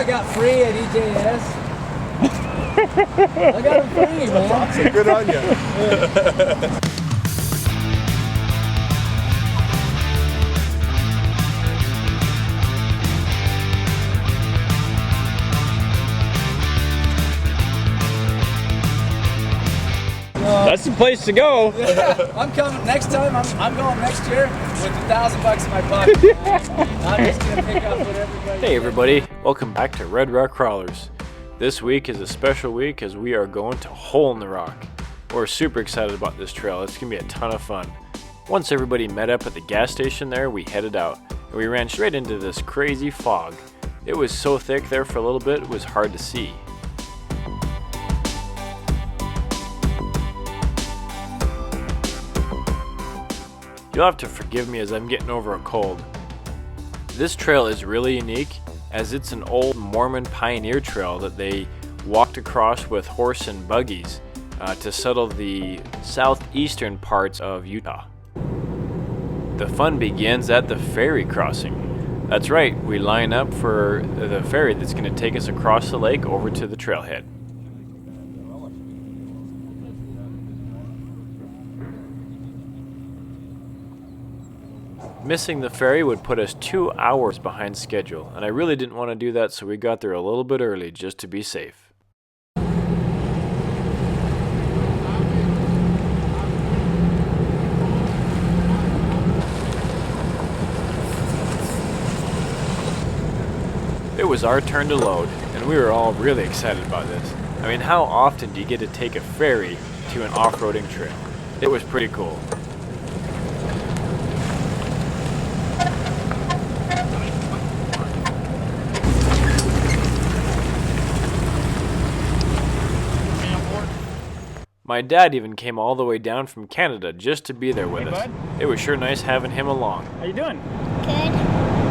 I got free at EJS. I got them free, man. Awesome. Good on you. That's the place to go. Yeah, I'm coming next time. I'm going next year with $1,000 in my pocket. I'm just gonna pick up what everybody. Hey everybody, welcome back to Red Rock Crawlers. This week is a special week as we are going to Hole in the Rock. We're super excited about this trail. It's gonna be a ton of fun. Once everybody met up at the gas station there, we headed out and we ran straight into this crazy fog. It was so thick there for a little bit, it was hard to see. You'll have to forgive me as I'm getting over a cold. This trail is really unique as it's an old Mormon pioneer trail that they walked across with horse and buggies to settle the southeastern parts of Utah. The fun begins at the ferry crossing. That's right, we line up for the ferry that's going to take us across the lake over to the trailhead. Missing the ferry would put us 2 hours behind schedule, and I really didn't want to do that, so we got there a little bit early just to be safe. It was our turn to load, and we were all really excited about this. I mean, how often do you get to take a ferry to an off-roading trail? It was pretty cool. My dad even came all the way down from Canada just to be there with us. It was sure nice having him along. How you doing? Good.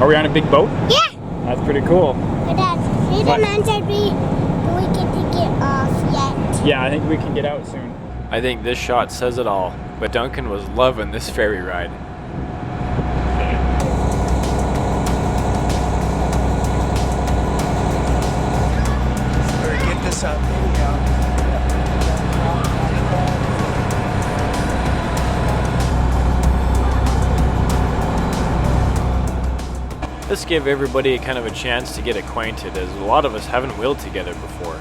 Are we on a big boat? Yeah. That's pretty cool. But Dad, you didn't answer me. Do we get to get off yet? Yeah, I think we can get out soon. I think this shot says it all, but Duncan was loving this ferry ride. Get this up. There we go. This gave everybody kind of a chance to get acquainted, as a lot of us haven't wheeled together before.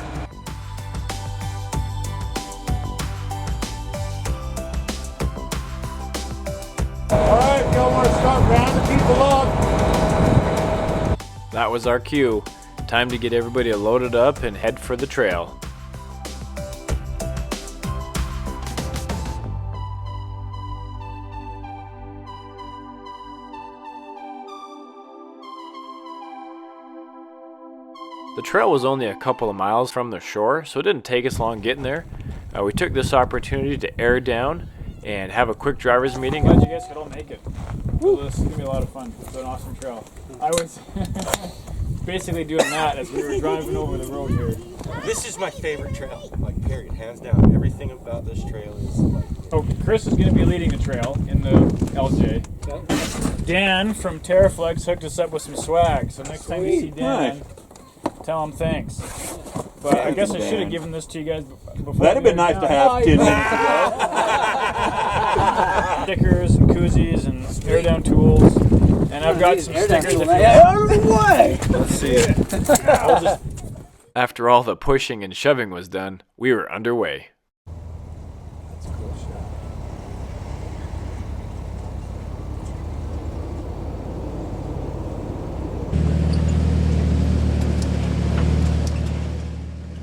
Alright, Gilmore, start rounding people up. That was our cue. Time to get everybody loaded up and head for the trail. The trail was only a couple of miles from the shore, so it didn't take us long getting there. We took this opportunity to air down and have a quick driver's meeting. Glad you guys could all make it. This is going to be a lot of fun. It's an awesome trail. I was basically doing that as we were driving over the road here. This is my favorite trail, like period, hands down. Everything about this trail is like... Oh, Chris is going to be leading the trail in the LJ. Dan from Terraflex hooked us up with some swag, so next time you see Dan, tell him thanks. But I guess I should have given this to you guys before. That'd have been nice to have 10 minutes ago. Stickers and koozies and air down tools. And I've got some stickers if you Out of the way! Let's see it. After all the pushing and shoving was done, we were underway. That's a cool shot.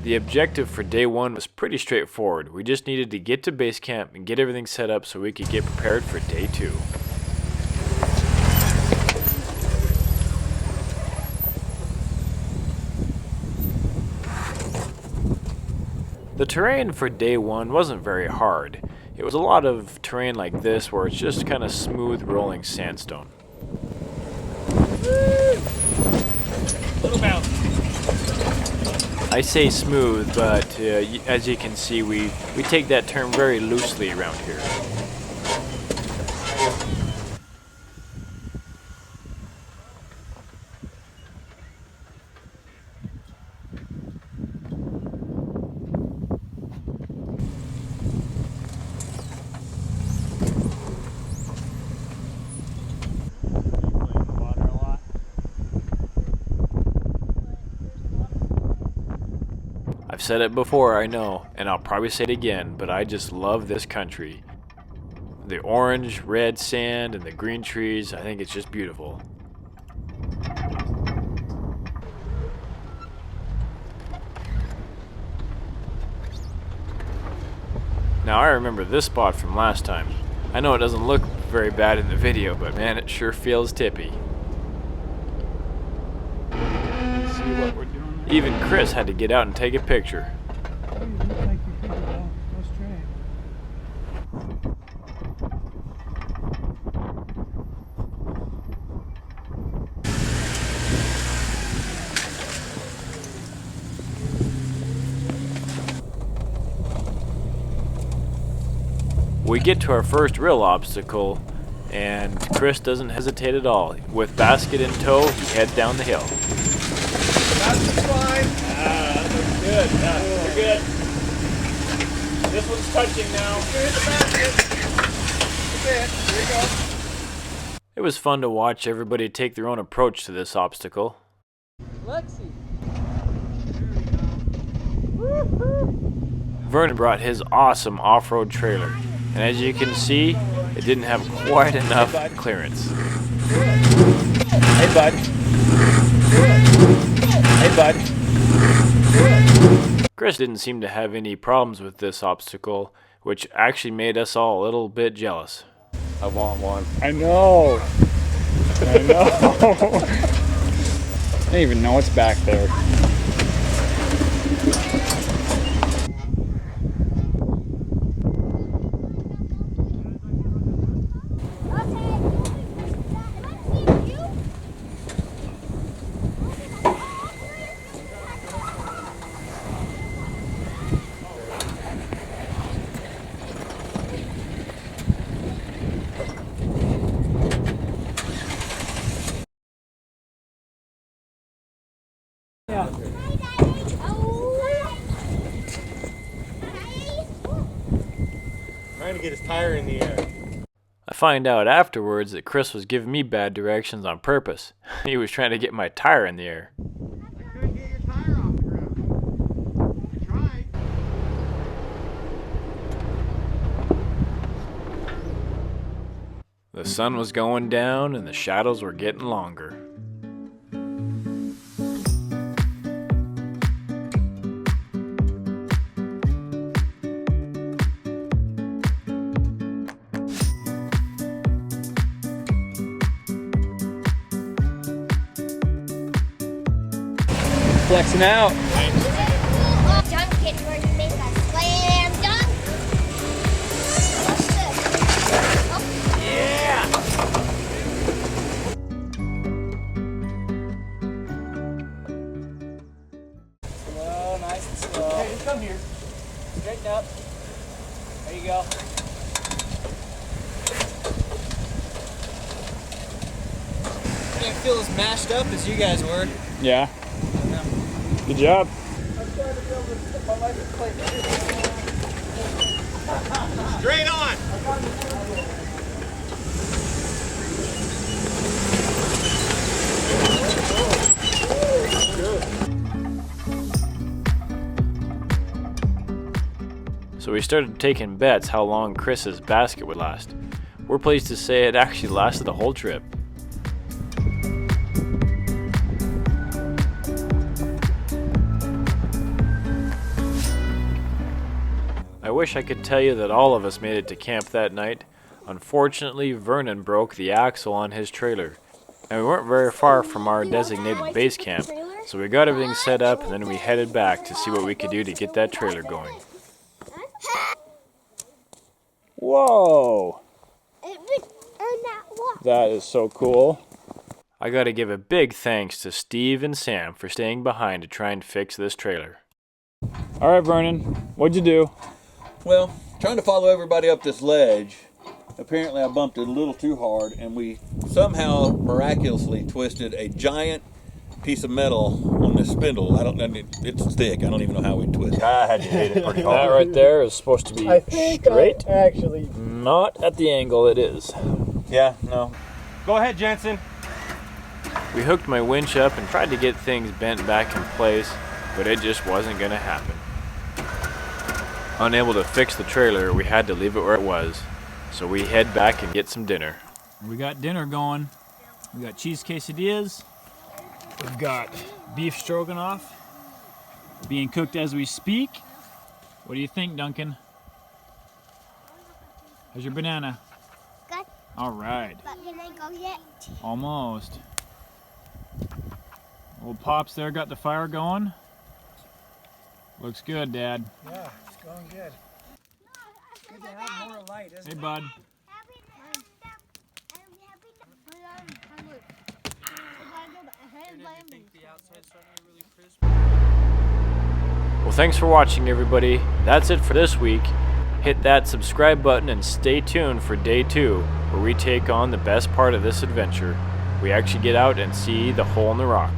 The objective for day one was pretty straightforward. We just needed to get to base camp and get everything set up so we could get prepared for day two. The terrain for day one wasn't very hard. It was a lot of terrain like this where it's just kind of smooth rolling sandstone. little bounce. I say smooth, but as you can see, we take that term very loosely around here. I've said it before, I know, and I'll probably say it again, but I just love this country. The orange, red sand and the green trees, I think it's just beautiful. Now I remember this spot from last time. I know it doesn't look very bad in the video, but man, it sure feels tippy. See what we're doing there? Even Chris had to get out and take a picture. We get to our first real obstacle, and Chris doesn't hesitate at all. With basket in tow, he heads down the hill. That's fine. That looks good. Yeah, we're good. This one's touching now. Here's the basket. That's it. Here you go. It was fun to watch everybody take their own approach to this obstacle. Lexi. Vernon brought his awesome off-road trailer, and as you can see, it didn't have quite enough clearance. Hey, bud. Hey, bud. Chris didn't seem to have any problems with this obstacle, which actually made us all a little bit jealous. I want one. I know. I know. I don't even know what's back there. Trying to get his tire in the air. I find out afterwards that Chris was giving me bad directions on purpose. He was trying to get my tire in the air. Couldn't get your tire off the ground. You tried. The sun was going down and the shadows were getting longer. Flexing out. Dunk it where you make a slam dunk. Slow, nice and slow. Hey, just come here. Straighten up. There you go. I didn't feel as mashed up as you guys were. Yeah. Good job. Straight on! So we started taking bets how long Chris's basket would last. We're pleased to say it actually lasted the whole trip. I wish I could tell you that all of us made it to camp that night. Unfortunately, Vernon broke the axle on his trailer, and we weren't very far from our designated base camp, so we got everything set up and then we headed back to see what we could do to get that trailer going. Whoa. That is so cool. I gotta give a big thanks to Steve and Sam for staying behind to try and fix this trailer. All right, Vernon, what'd you do? Well, trying to follow everybody up this ledge, apparently I bumped it a little too hard, and we somehow miraculously twisted a giant piece of metal on this spindle. I don't know, it's thick. I don't even know how we twisted. I had to hit it pretty That hard. right there is supposed to be straight, Actually, not at the angle it is. Yeah, no. Go ahead, Jensen. We hooked my winch up and tried to get things bent back in place, but it just wasn't gonna happen. Unable to fix the trailer, we had to leave it where it was. So we head back and get some dinner. We got dinner going. We got cheese quesadillas. We've got beef stroganoff being cooked as we speak. What do you think, Duncan? How's your banana? Good. All right. But can I go yet? Almost. Old Pop's there, got the fire going. Looks good, Dad. Yeah, it's going good. Good to have more light, isn't Hey, bud. Well, thanks for watching, everybody. That's it for this week. Hit that subscribe button and stay tuned for day 2, where we take on the best part of this adventure. We actually get out and see the hole in the rock.